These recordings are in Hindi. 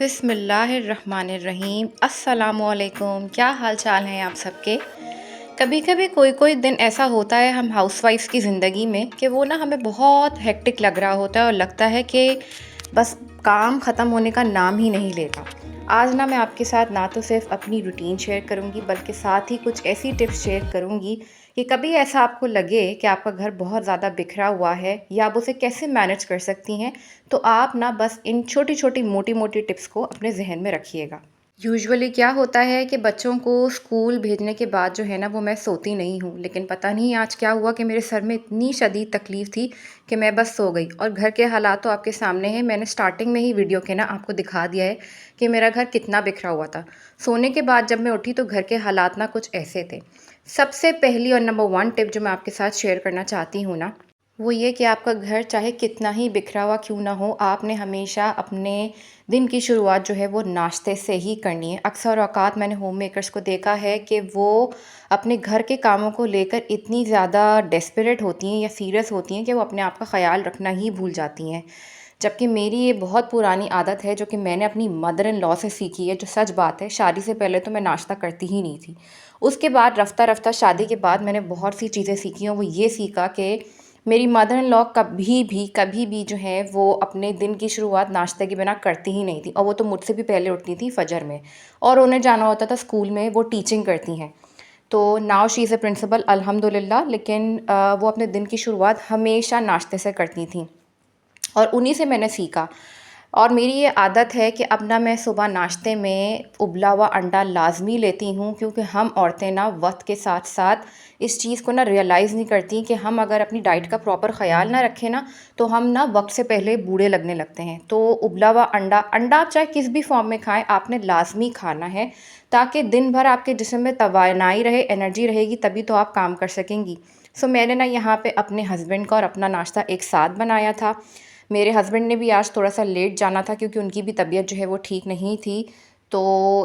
बिस्मिल्लाहिर्रहमानिर्रहीम। अस्सलामुअलैकुम। क्या हाल चाल हैं आप सबके। कभी कभी कोई कोई दिन ऐसा होता है हम हाउसवाइफ्स की ज़िंदगी में कि वो ना हमें बहुत हेक्टिक लग रहा होता है और लगता है कि बस काम ख़त्म होने का नाम ही नहीं लेता। आज ना मैं आपके साथ ना तो सिर्फ अपनी रूटीन शेयर करूंगी बल्कि साथ ही कुछ ऐसी टिप्स शेयर करूंगी कि कभी ऐसा आपको लगे कि आपका घर बहुत ज़्यादा बिखरा हुआ है या आप उसे कैसे मैनेज कर सकती हैं। तो आप ना बस इन छोटी छोटी मोटी मोटी टिप्स को अपने जहन में रखिएगा। यूजुअली क्या होता है कि बच्चों को स्कूल भेजने के बाद जो है ना वो मैं सोती नहीं हूँ, लेकिन पता नहीं आज क्या हुआ कि मेरे सर में इतनी शदीद तकलीफ़ थी कि मैं बस सो गई। और घर के हालात तो आपके सामने हैं, मैंने स्टार्टिंग में ही वीडियो के ना आपको दिखा दिया है कि मेरा घर कितना बिखरा हुआ था। सोने के बाद जब मैं उठी तो घर के हालात ना कुछ ऐसे थे। सबसे पहली और नंबर वन टिप जो मैं आपके साथ शेयर करना चाहती हूँ ना, वो ये कि आपका घर चाहे कितना ही बिखरा हुआ क्यों ना हो, आपने हमेशा अपने दिन की शुरुआत जो है वो नाश्ते से ही करनी है। अक्सर औक़ात मैंने होम मेकर्स को देखा है कि वो अपने घर के कामों को लेकर इतनी ज़्यादा डेस्परेट होती हैं या सीरियस होती हैं कि वो अपने आप का ख़्याल रखना ही भूल जाती हैं। जबकि मेरी ये बहुत पुरानी आदत है जो कि मैंने अपनी मदर इन लॉ से सीखी है। जो सच बात है, शादी से पहले तो मैं नाश्ता करती ही नहीं थी। उसके बाद रफ्ता रफ्ता शादी के बाद मैंने बहुत सी चीज़ें सीखी हैं। वो ये सीखा कि मेरी मदर इन लॉ कभी भी जो है वो अपने दिन की शुरुआत नाश्ते के बिना करती ही नहीं थी, और वो तो मुझसे भी पहले उठती थी फजर में, और उन्हें जाना होता था स्कूल में, वो टीचिंग करती हैं। तो now she is a principal अल्हम्दुलिल्लाह, लेकिन वो अपने दिन की शुरुआत हमेशा नाश्ते से करती थी और उन्हीं से मैंने सीखा। और मेरी ये आदत है कि अब ना मैं सुबह नाश्ते में उबला हुआ अंडा लाज़मी लेती हूँ, क्योंकि हम औरतें ना वक्त के साथ साथ इस चीज़ को ना रियलाइज़ नहीं करती कि हम अगर अपनी डाइट का प्रॉपर ख़्याल ना रखें ना तो हम ना वक्त से पहले बूढ़े लगने लगते हैं। तो उबला हुआ अंडा अंडा आप चाहे किस भी फॉर्म में खाएं, आपने लाज़मी खाना है, ताकि दिन भर आपके जिस्म में तवानाई रहे, एनर्जी रहेगी, तभी तो आप काम कर सकेंगी। सो मैंने ना यहाँ पे अपने हस्बैंड का और अपना नाश्ता एक साथ बनाया था। मेरे हस्बैंड ने भी आज थोड़ा-सा लेट जाना था क्योंकि उनकी भी तबीयत जो है वो ठीक नहीं थी। तो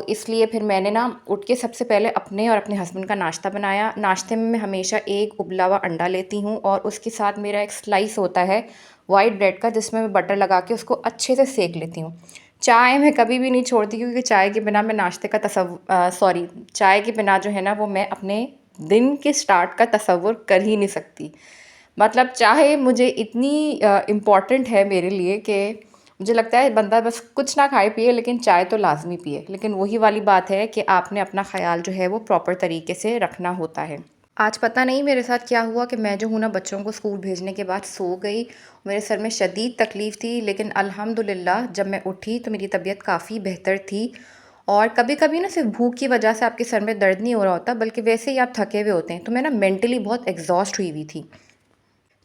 इसलिए फिर मैंने ना उठ के सबसे पहले अपने और अपने हस्बैंड का नाश्ता बनाया। नाश्ते में मैं हमेशा एक उबला हुआ अंडा लेती हूँ और उसके साथ मेरा एक स्लाइस होता है व्हाइट ब्रेड का, जिसमें मैं बटर लगा के उसको अच्छे से सेंक लेती हूँ। चाय मैं कभी भी नहीं छोड़ती, क्योंकि चाय के बिना मैं नाश्ते का चाय के बिना जो है ना वो मैं अपने दिन के स्टार्ट का तसव्वुर कर ही नहीं सकती। मतलब चाहे मुझे इतनी इम्पॉर्टेंट है मेरे लिए कि मुझे लगता है बंदा बस कुछ ना खाए पिए लेकिन चाय तो लाज़मी पिए। लेकिन वही वाली बात है कि आपने अपना ख़्याल जो है वो प्रॉपर तरीके से रखना होता है। आज पता नहीं मेरे साथ क्या हुआ कि मैं जो हूँ ना बच्चों को स्कूल भेजने के बाद सो गई। मेरे सर में शदीद तकलीफ़ थी, लेकिन अल्हम्दुलिल्लाह जब मैं उठी तो मेरी तबीयत काफ़ी बेहतर थी। और कभी कभी ना सिर्फ भूख की वजह से आपके सर में दर्द नहीं हो रहा होता, बल्कि वैसे ही आप थके हुए होते हैं। तो मैं ना मेंटली बहुत एग्जॉस्ट हुई हुई थी।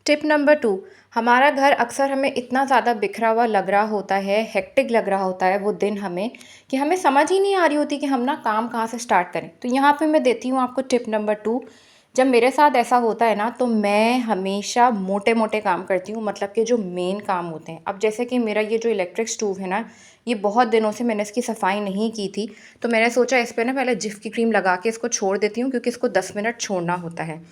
टिप नंबर 2, हमारा घर अक्सर हमें इतना ज़्यादा बिखरा हुआ लग रहा होता है, हेक्टिक लग रहा होता है वो दिन हमें, कि हमें समझ ही नहीं आ रही होती कि हम ना काम कहाँ से स्टार्ट करें। तो यहाँ पे मैं देती हूँ आपको टिप नंबर 2। जब मेरे साथ ऐसा होता है ना तो मैं हमेशा मोटे मोटे काम करती हूँ, मतलब कि जो मेन काम होते हैं। अब जैसे कि मेरा ये जो इलेक्ट्रिक स्टोव है ना, ये बहुत दिनों से मैंने इसकी सफाई नहीं की थी। तो मैंने सोचा इस पर ना पहले जिफ की क्रीम लगा के इसको छोड़ देती हूँ, क्योंकि इसको 10 मिनट छोड़ना होता है।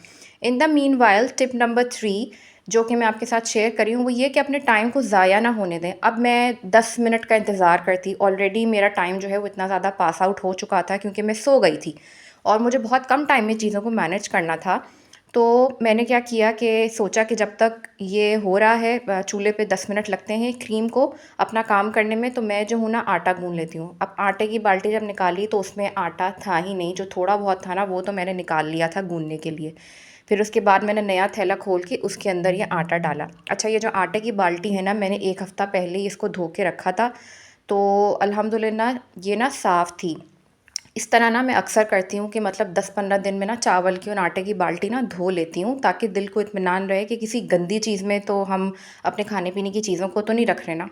In the mean while tip number 3 जो कि मैं आपके साथ शेयर करी हूँ वो ये कि अपने टाइम को ज़ाया ना होने दें। अब मैं 10 मिनट का इंतज़ार करती, ऑलरेडी मेरा टाइम जो है वो इतना ज़्यादा पास आउट हो चुका था क्योंकि मैं सो गई थी और मुझे बहुत कम टाइम में चीज़ों को मैनेज करना था। तो मैंने क्या किया कि सोचा कि जब तक ये हो रहा है, चूल्हे पे 10 मिनट लगते हैं क्रीम को अपना काम करने में, तो मैं जो हूँ ना आटा गूँध लेती हूँ। अब आटे की बाल्टी जब निकाली तो उसमें आटा था ही नहीं, जो थोड़ा बहुत था ना वो तो मैंने निकाल लिया था गूँधने के लिए। फिर उसके बाद मैंने नया थैला खोल के उसके अंदर ये आटा डाला। अच्छा, ये जो आटे की बाल्टी है ना, मैंने 1 हफ़्ता पहले ही इसको धो के रखा था, तो अल्हम्दुलिल्लाह ये ना साफ़ थी। इस तरह ना मैं अक्सर करती हूँ कि मतलब 10-15 दिन में ना चावल की और आटे की बाल्टी ना धो लेती हूँ, ताकि दिल को इत्मीनान रहे कि किसी गंदी चीज़ में तो हम अपने खाने पीने की चीज़ों को तो नहीं रख रहे ना।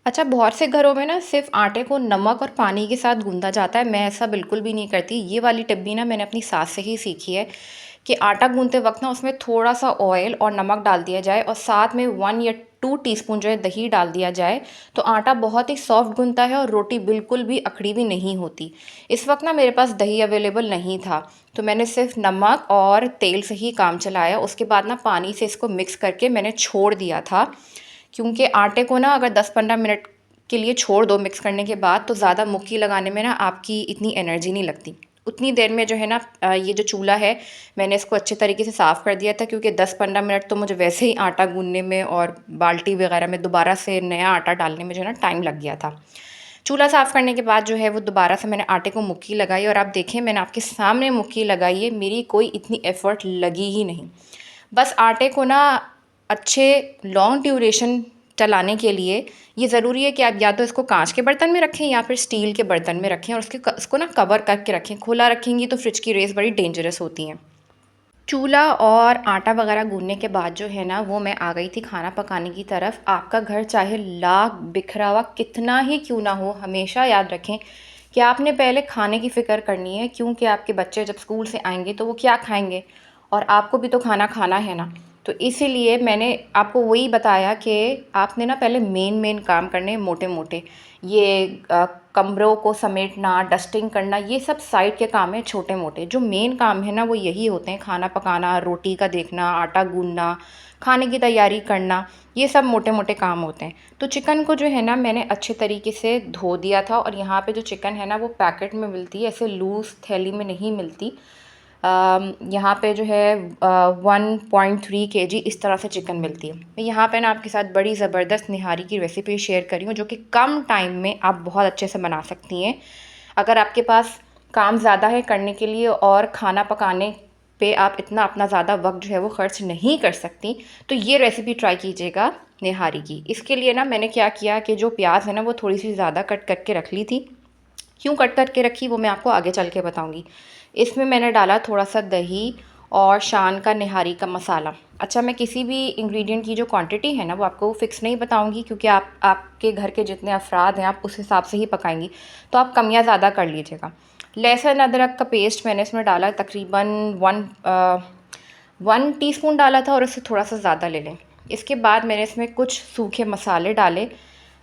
अच्छा, बहुत से घरों में ना सिर्फ़ आटे को नमक और पानी के साथ गूँधा जाता है, मैं ऐसा बिल्कुल भी नहीं करती। ये वाली टिप भी ना मैंने अपनी सास से ही सीखी है कि आटा गूँधते वक़्त ना उसमें थोड़ा-सा ऑयल और नमक डाल दिया जाए और साथ में 1 या 2 टीस्पून जो है दही डाल दिया जाए, तो आटा बहुत ही सॉफ्ट गूँधता है और रोटी बिल्कुल भी अकड़ी हुई नहीं होती। इस वक़्त ना मेरे पास दही अवेलेबल नहीं था, तो मैंने सिर्फ़ नमक और तेल से ही काम चलाया। उसके बाद ना पानी से इसको मिक्स करके मैंने छोड़ दिया था, क्योंकि आटे को ना अगर 10-15 मिनट के लिए छोड़ दो मिक्स करने के बाद, तो ज़्यादा मुक्की लगाने में ना आपकी इतनी एनर्जी नहीं लगती। उतनी देर में जो है ना ये जो चूल्हा है मैंने इसको अच्छे तरीके से साफ़ कर दिया था, क्योंकि 10-15 मिनट तो मुझे वैसे ही आटा गूँथने में और बाल्टी वगैरह में दोबारा से नया आटा डालने में जो है ना टाइम लग गया था। चूल्हा साफ़ करने के बाद जो है वो दोबारा से मैंने आटे को मुक्की लगाई, और आप देखें मैंने आपके सामने मुक्की लगाई है, मेरी कोई इतनी एफ़र्ट लगी ही नहीं। बस आटे को ना अच्छे लॉन्ग ड्यूरेशन चलाने के लिए ये ज़रूरी है कि आप या तो इसको कांच के बर्तन में रखें या फिर स्टील के बर्तन में रखें, और उसको ना कवर करके रखें। खुला रखेंगी तो फ्रिज की रेज़ बड़ी डेंजरस होती हैं। चूल्हा और आटा वगैरह गूँथने के बाद जो है ना वो मैं आ गई थी खाना पकाने की तरफ। आपका घर चाहे लाख बिखरा हुआ कितना ही क्यों ना हो, हमेशा याद रखें कि आपने पहले खाने की फ़िक्र करनी है, क्योंकि आपके बच्चे जब स्कूल से आएंगे तो वो क्या खाएंगे, और आपको भी तो खाना खाना है ना। तो इसीलिए मैंने आपको वही बताया कि आपने ना पहले मेन काम करने मोटे मोटे, ये कमरों को समेटना, डस्टिंग करना, ये सब साइड के काम हैं छोटे मोटे। जो मेन काम है ना वो यही होते हैं, खाना पकाना, रोटी का देखना, आटा गूँथना, खाने की तैयारी करना, ये सब मोटे मोटे काम होते हैं। तो चिकन को जो है ना मैंने अच्छे तरीके से धो दिया था, और यहाँ पे जो चिकन है ना वो पैकेट में मिलती है, ऐसे लूज़ थैली में नहीं मिलती। यहाँ पे जो है 1.3 केजी इस तरह से चिकन मिलती है। मैं यहाँ पे ना आपके साथ बड़ी ज़बरदस्त निहारी की रेसिपी शेयर करी हूँ, जो कि कम टाइम में आप बहुत अच्छे से बना सकती हैं। अगर आपके पास काम ज़्यादा है करने के लिए और खाना पकाने पे आप इतना अपना ज़्यादा वक्त जो है वो ख़र्च नहीं कर सकती, तो ये रेसिपी ट्राई कीजिएगा निहारी की। इसके लिए ना मैंने क्या किया कि जो प्याज है ना वो थोड़ी सी ज़्यादा कट करके रख ली थी। क्यों कट करके रखी वो मैं आपको आगे चल के बताऊँगी। इसमें मैंने डाला थोड़ा सा दही और शान का निहारी का मसाला। अच्छा, मैं किसी भी इंग्रेडिएंट की जो क्वांटिटी है ना वो आपको फिक्स नहीं बताऊंगी, क्योंकि आपके घर के जितने अफराद हैं आप उस हिसाब से ही पकाएंगी, तो आप कम या ज़्यादा कर लीजिएगा। लहसुन अदरक का पेस्ट मैंने इसमें डाला तकरीबन 1 टीस्पून डाला था, और इससे थोड़ा सा ज़्यादा ले लें। इसके बाद मैंने इसमें कुछ सूखे मसाले डाले,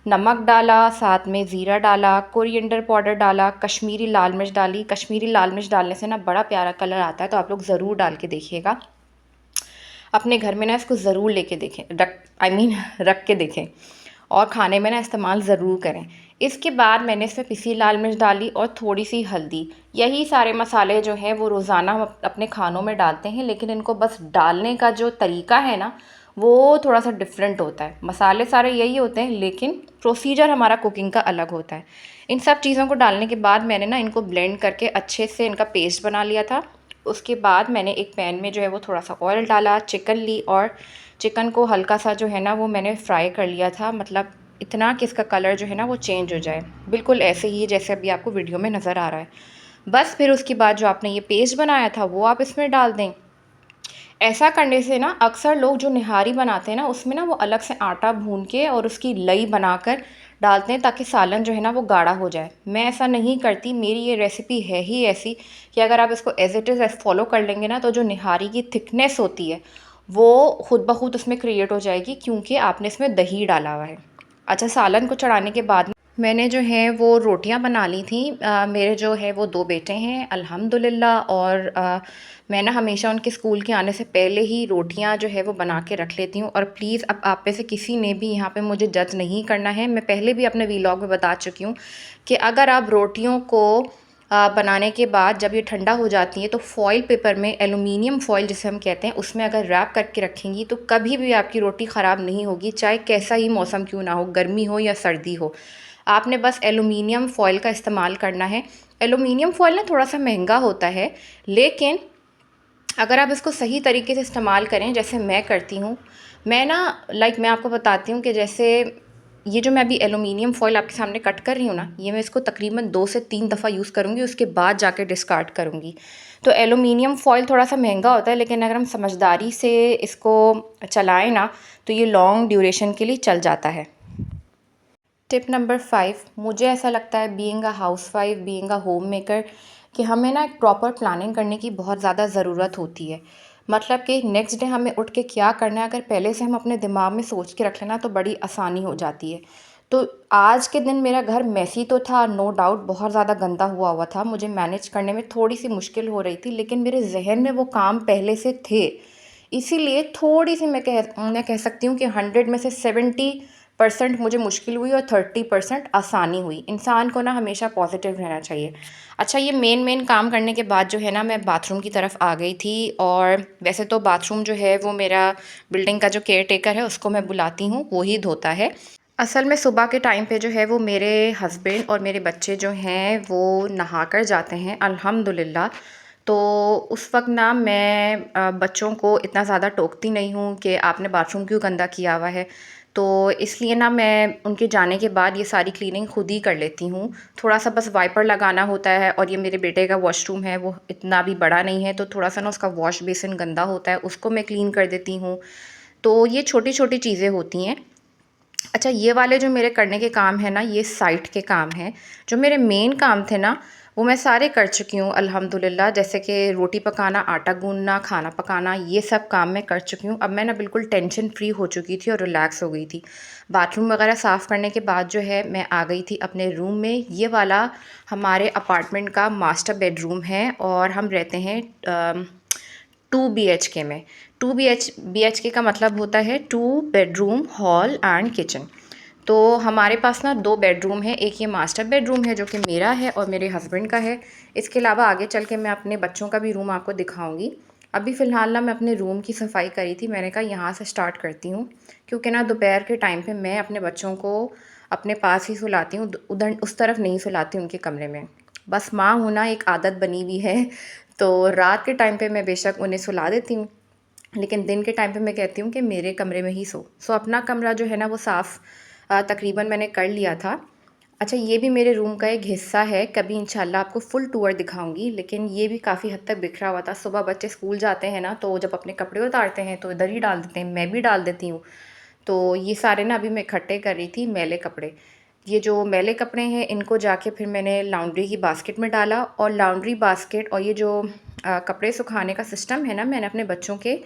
नमक डाला, साथ में ज़ीरा डाला, कोरिएंडर पाउडर डाला, कश्मीरी लाल मिर्च डाली। कश्मीरी लाल मिर्च डालने से ना बड़ा प्यारा कलर आता है, तो आप लोग ज़रूर डाल के देखिएगा। अपने घर में ना इसको ज़रूर लेके देखें, रख के देखें, और खाने में ना इस्तेमाल ज़रूर करें। इसके बाद मैंने इसमें पिसी लाल मिर्च डाली और थोड़ी सी हल्दी। यही सारे मसाले जो हैं वो रोज़ाना हम अपने खानों में डालते हैं, लेकिन इनको बस डालने का जो तरीका है ना वो थोड़ा सा डिफरेंट होता है। मसाले सारे यही होते हैं, लेकिन प्रोसीजर हमारा कुकिंग का अलग होता है। इन सब चीज़ों को डालने के बाद मैंने ना इनको ब्लेंड करके अच्छे से इनका पेस्ट बना लिया था। उसके बाद मैंने एक पैन में जो है वो थोड़ा सा ऑयल डाला, चिकन ली, और चिकन को हल्का सा जो है ना वो मैंने फ्राई कर लिया था, मतलब इतना कि इसका कलर जो है ना वो चेंज हो जाए, बिल्कुल ऐसे ही जैसे अभी आपको वीडियो में नज़र आ रहा है। बस फिर उसके बाद जो आपने ये पेस्ट बनाया था वो आप इसमें डाल दें। ऐसा करने से ना अक्सर लोग जो निहारी बनाते हैं ना उसमें ना वो अलग से आटा भून के और उसकी लई बनाकर डालते हैं, ताकि सालन जो है ना वो गाढ़ा हो जाए। मैं ऐसा नहीं करती, मेरी ये रेसिपी है ही ऐसी कि अगर आप इसको एज़ इट इज़ फॉलो कर लेंगे ना तो जो निहारी की थिकनेस होती है वो खुद ब खुद उसमें क्रिएट हो जाएगी, क्योंकि आपने इसमें दही डाला हुआ है। अच्छा, सालन को चढ़ाने के बाद मैंने जो है वो रोटियां बना ली थी। मेरे जो है वो 2 बेटे हैं अल्हम्दुलिल्लाह, और मैं ना हमेशा उनके स्कूल के आने से पहले ही रोटियां जो है वो बना के रख लेती हूँ। और प्लीज़ अब आप में से किसी ने भी यहाँ पे मुझे जज नहीं करना है। मैं पहले भी अपने वीलॉग में बता चुकी हूँ कि अगर आप रोटियों को बनाने के बाद जब ये ठंडा हो जाती है तो फॉइल पेपर में, एलुमिनियम फॉइल जिसे हम कहते हैं, उसमें अगर रैप करके रखेंगी तो कभी भी आपकी रोटी ख़राब नहीं होगी, चाहे कैसा ही मौसम क्यों ना हो, गर्मी हो या सर्दी हो। आपने बस एलुमिनियम फॉइल का इस्तेमाल करना है। एलुमिनियम फॉइल ना थोड़ा सा महंगा होता है, लेकिन अगर आप इसको सही तरीके से इस्तेमाल करें जैसे मैं करती हूँ, मैं ना मैं आपको बताती हूँ कि जैसे ये जो मैं अभी एलुमिनियम फॉइल आपके सामने कट कर रही हूँ ना, ये मैं इसको तकरीबन 2 से 3 दफ़ा यूज़ करूँगी, उसके बाद जाके डिस्कार्ड करूँगी। तो एलुमिनियम फॉइल थोड़ा सा महंगा होता है, लेकिन अगर हम समझदारी से इसको चलाएँ ना तो ये लॉन्ग ड्यूरेशन के लिए चल जाता है। टिप नंबर 5, मुझे ऐसा लगता है being a housewife, being a home maker, कि हमें ना एक प्रॉपर प्लानिंग करने की बहुत ज़्यादा ज़रूरत होती है। मतलब कि नेक्स्ट डे हमें उठ के क्या करना है, अगर पहले से हम अपने दिमाग में सोच के रख लेना तो बड़ी आसानी हो जाती है। तो आज के दिन मेरा घर मेसी तो था, नो डाउट बहुत ज़्यादा गंदा हुआ हुआ था, मुझे मैनेज करने में थोड़ी सी मुश्किल हो रही थी, लेकिन मेरे जहन में वो काम पहले से थे। इसीलिए थोड़ी सी मैं कह सकती हूँ कि 100 में से 30% मुझे मुश्किल हुई और 30% आसानी हुई। इंसान को ना हमेशा पॉजिटिव रहना चाहिए। अच्छा, ये मेन काम करने के बाद जो है ना, मैं बाथरूम की तरफ आ गई थी। और वैसे तो बाथरूम जो है वो मेरा बिल्डिंग का जो केयर टेकर है उसको मैं बुलाती हूँ, वो ही धोता है। असल में सुबह के टाइम पे जो है वो मेरे हस्बैंड और मेरे बच्चे जो हैं वो नहा कर जाते हैं अल्हम्दुलिल्लाह। तो उस वक़्त ना मैं बच्चों को इतना ज़्यादा टोकती नहीं हूँ कि आपने बाथरूम क्यों गंदा किया हुआ है। तो इसलिए ना मैं उनके जाने के बाद ये सारी क्लीनिंग खुद ही कर लेती हूँ। थोड़ा-सा बस वाइपर लगाना होता है, और ये मेरे बेटे का वॉशरूम है, वो इतना भी बड़ा नहीं है, तो थोड़ा-सा ना उसका वॉश बेसिन गंदा होता है, उसको मैं क्लीन कर देती हूँ। तो ये छोटी-छोटी चीज़ें होती हैं। अच्छा, ये वाले जो मेरे करने के काम हैं ना, ये साइट के काम हैं। जो मेरे मेन काम थे ना, वो मैं सारे कर चुकी हूँ अल्हम्दुलिल्लाह। जैसे कि रोटी पकाना, आटा गूँदना, खाना पकाना, ये सब काम मैं कर चुकी हूँ। अब मैं ना बिल्कुल टेंशन फ्री हो चुकी थी और रिलैक्स हो गई थी। बाथरूम वगैरह साफ़ करने के बाद जो है मैं आ गई थी अपने रूम में। ये वाला हमारे अपार्टमेंट का मास्टर बेडरूम है, और हम रहते हैं 2 BHK में। 2 BHK का मतलब होता है 2 बेडरूम, हॉल एंड किचन। तो हमारे पास ना 2 बेडरूम है। एक ये मास्टर बेडरूम है जो कि मेरा है और मेरे हस्बैंड का है। इसके अलावा आगे चल के मैं अपने बच्चों का भी रूम आपको दिखाऊंगी। अभी फ़िलहाल ना मैं अपने रूम की सफाई करी थी, मैंने कहा यहाँ से स्टार्ट करती हूँ, क्योंकि ना दोपहर के टाइम पे मैं अपने बच्चों को अपने पास ही सुलाती हूँ, उधर उस तरफ नहीं सुलाती उनके कमरे में। बस माँ होना एक आदत बनी हुई है। तो रात के टाइम पे मैं बेशक उन्हें सुला देती हूँ, लेकिन दिन के टाइम पे मैं कहती हूँ कि मेरे कमरे में ही सो अपना कमरा जो है ना वो साफ़ तकरीबन मैंने कर लिया था। अच्छा, ये भी मेरे रूम का एक हिस्सा है, कभी इंशाल्लाह आपको फुल टूर दिखाऊंगी। लेकिन ये भी काफ़ी हद तक बिखरा हुआ था। सुबह बच्चे स्कूल जाते हैं ना, तो जब अपने कपड़े उतारते हैं तो इधर ही डाल देते हैं, मैं भी डाल देती हूँ। तो ये सारे ना अभी मैं इकट्ठे कर रही थी मैले कपड़े। ये जो मैले कपड़े हैं इनको जाके फिर मैंने लॉन्ड्री की बास्केट में डाला, और लॉन्ड्री बास्केट और ये जो कपड़े सुखाने का सिस्टम है ना, मैंने अपने बच्चों के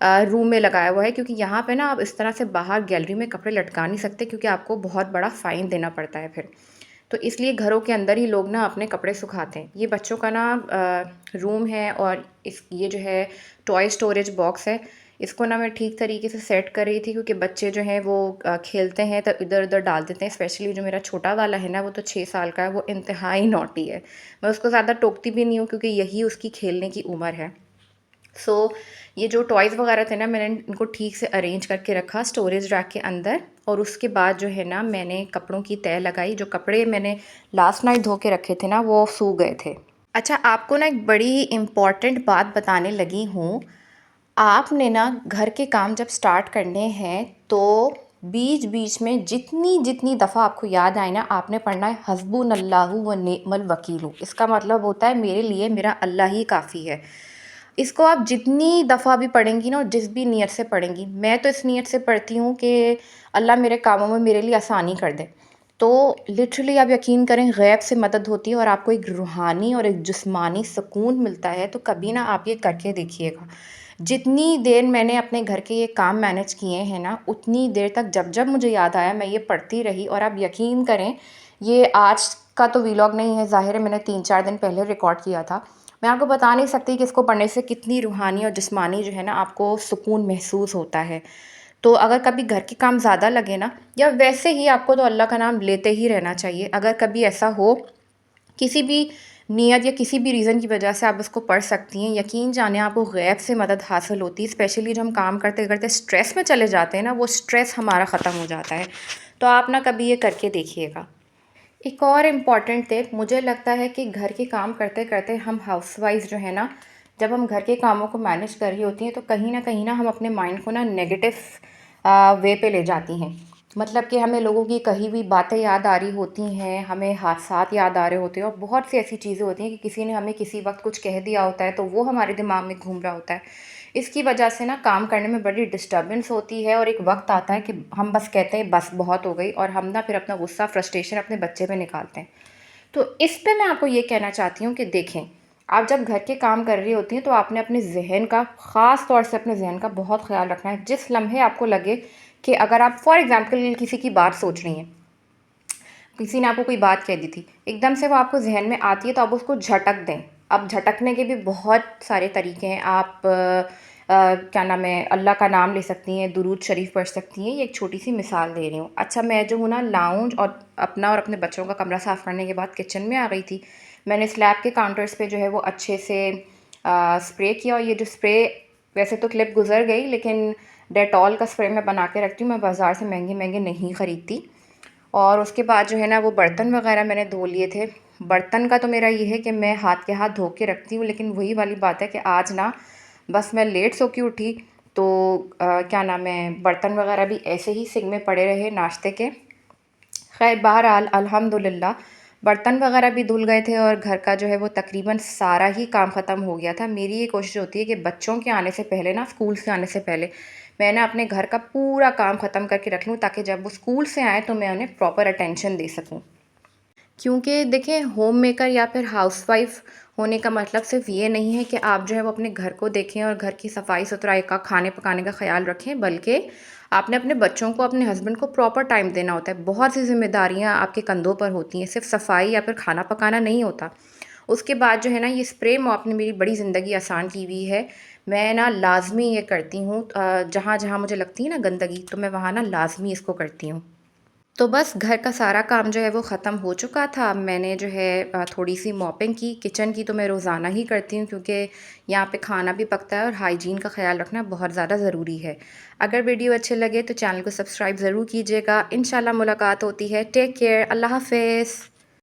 रूम में लगाया हुआ है, क्योंकि यहाँ पे ना आप इस तरह से बाहर गैलरी में कपड़े लटका नहीं सकते, क्योंकि आपको बहुत बड़ा फ़ाइन देना पड़ता है फिर। तो इसलिए घरों के अंदर ही लोग ना अपने कपड़े सुखाते हैं। ये बच्चों का ना रूम है, और इस ये जो है टॉय स्टोरेज बॉक्स है, इसको ना मैं ठीक तरीके से सेट कर रही थी, क्योंकि बच्चे जो हैं वो खेलते हैं तो इधर उधर डाल देते हैं। स्पेशली जो मेरा छोटा वाला है ना, वो तो 6 साल का है, वो इंतहाई नॉटी है। मैं उसको ज़्यादा टोकती भी नहीं हूँ, क्योंकि यही उसकी खेलने की उम्र है। सो ये जो टॉयज़ वगैरह थे ना, मैंने इनको ठीक से अरेंज करके रखा स्टोरेज रैक के अंदर। और उसके बाद जो है ना, मैंने कपड़ों की तह लगाई। जो कपड़े मैंने लास्ट नाइट धो के रखे थे ना, वो सूख गए थे। अच्छा, आपको ना एक बड़ी इम्पॉर्टेंट बात बताने लगी हूँ। आपने ना घर के काम जब स्टार्ट करने हैं, तो बीच बीच में जितनी जितनी दफ़ा आपको याद आए ना, आपने पढ़ना है हस्बुनल्लाहु व निअमल वकील। इसका मतलब होता है मेरे लिए मेरा अल्लाह ही काफ़ी है। इसको आप जितनी दफ़ा भी पढ़ेंगी ना, और जिस भी नीयत से पढ़ेंगी, मैं तो इस नीयत से पढ़ती हूँ कि अल्लाह मेरे कामों में मेरे लिए आसानी कर दे। तो लिटरली आप यकीन करें, गैब से मदद होती है और आपको एक रूहानी और एक जिस्मानी सुकून मिलता है। तो कभी ना आप ये करके देखिएगा। जितनी देर मैंने अपने घर के ये काम मैनेज किए हैं ना, उतनी देर तक जब जब मुझे याद आया मैं ये पढ़ती रही। और आप यकीन करें, ये आज का तो व्लॉग नहीं है, ज़ाहिर है मैंने 3-4 दिन पहले रिकॉर्ड किया था। मैं आपको बता नहीं सकती कि इसको पढ़ने से कितनी रूहानी और जिस्मानी जो है ना, आपको सुकून महसूस होता है। तो अगर कभी घर के काम ज़्यादा लगे ना, या वैसे ही आपको तो अल्लाह का नाम लेते ही रहना चाहिए। अगर कभी ऐसा हो, किसी भी नियत या किसी भी रीज़न की वजह से आप इसको पढ़ सकती हैं। यकीन जाने आपको गैब से मदद हासिल होती है। स्पेशली जब हम काम करते करते स्ट्रेस में चले जाते हैं ना, वो स्ट्रेस हमारा ख़त्म हो जाता है। तो आप ना कभी ये करके देखिएगा। एक और इम्पॉर्टेंट टिप, मुझे लगता है कि घर के काम करते करते हम हाउसवाइफ जो है ना, जब हम घर के कामों को मैनेज कर रही होती हैं, तो कहीं ना हम अपने माइंड को ना नेगेटिव वे पे ले जाती हैं। मतलब कि हमें लोगों की कही हुई बातें याद आ रही होती हैं, हमें हादसात याद आ रहे होते हैं, और बहुत सी ऐसी चीज़ें होती हैं कि किसी ने हमें किसी वक्त कुछ कह दिया होता है, तो वो हमारे दिमाग में घूम रहा होता है। इसकी वजह से ना काम करने में बड़ी डिस्टर्बेंस होती है, और एक वक्त आता है कि हम बस कहते हैं बस बहुत हो गई, और हम ना फिर अपना गुस्सा, फ्रस्ट्रेशन अपने बच्चे पे निकालते हैं। तो इस पे मैं आपको ये कहना चाहती हूँ कि देखें, आप जब घर के काम कर रही होती हैं, तो आपने अपने जहन का, ख़ास तौर से अपने जहन का बहुत ख्याल रखना है। जिस लम्हे आपको लगे कि अगर आप फॉर एग्ज़ाम्पल किसी की बात सोच रही हैं, किसी ने आपको कोई बात कह दी थी, एकदम से वो आपको जहन में आती है, तो आप उसको झटक दें। अब झटकने के भी बहुत सारे तरीके हैं। आप क्या नाम है, अल्लाह का नाम ले सकती हैं, दुरूद शरीफ पढ़ सकती हैं। ये एक छोटी सी मिसाल दे रही हूँ। अच्छा, मैं जो हूँ ना लाउंज और अपना और अपने बच्चों का कमरा साफ़ करने के बाद किचन में आ गई थी। मैंने स्लैब के काउंटर्स पे जो है वो अच्छे से स्प्रे किया, और ये जो स्प्रे, वैसे तो क्लिप गुजर गई, लेकिन डेटॉल का स्प्रे मैं बना के रखती हूँ, मैं बाज़ार से महंगे महंगे नहीं ख़रीदती। और उसके बाद जो है ना वो बर्तन वगैरह मैंने धो लिए थे। बर्तन का तो मेरा ये है कि मैं हाथ के हाथ धो के रखती हूँ, लेकिन वही वाली बात है कि आज ना बस मैं लेट सो के उठी, तो क्या नाम है, बर्तन वगैरह भी ऐसे ही सिंक में पड़े रहे नाश्ते के। खैर बहरहाल अल्हम्दुलिल्लाह बर्तन वगैरह भी धुल गए थे, और घर का जो है वो तकरीबन सारा ही काम ख़त्म हो गया था। मेरी ये कोशिश होती है कि बच्चों के आने से पहले ना, स्कूल से आने से पहले, मैं ना अपने घर का पूरा काम ख़त्म करके रख लूँ, ताकि जब वो स्कूल से आएँ तो मैं उन्हें प्रॉपर अटेंशन दे सकूँ। क्योंकि देखिए, होम मेकर या फिर हाउसवाइफ़ होने का मतलब सिर्फ़ ये नहीं है कि आप जो है वो अपने घर को देखें और घर की सफाई-सुथराई का, खाने पकाने का ख़्याल रखें, बल्कि आपने अपने बच्चों को, अपने हस्बैंड को प्रॉपर टाइम देना होता है। बहुत सी ज़िम्मेदारियाँ आपके कंधों पर होती हैं, सिर्फ़ सफाई या फिर खाना पकाना नहीं होता। उसके बाद जो है ना, ये स्प्रे मॉप ने मेरी बड़ी ज़िंदगी आसान की हुई है। मैं ना लाज़मी ये करती हूँ, जहाँ-जहाँ मुझे लगती है ना गंदगी, तो मैं वहाँ ना लाज़मी इसको करती हूँ। तो बस घर का सारा काम जो है वो ख़त्म हो चुका था। मैंने जो है थोड़ी-सी मॉपिंग की, किचन की तो मैं रोज़ाना ही करती हूँ, क्योंकि यहाँ पे खाना भी पकता है और हाइजीन का ख़्याल रखना बहुत ज़्यादा ज़रूरी है। अगर वीडियो अच्छे लगे तो चैनल को सब्सक्राइब ज़रूर कीजिएगा। इंशाल्लाह मुलाकात होती है। टेक केयर, अल्लाह हाफ़िज़।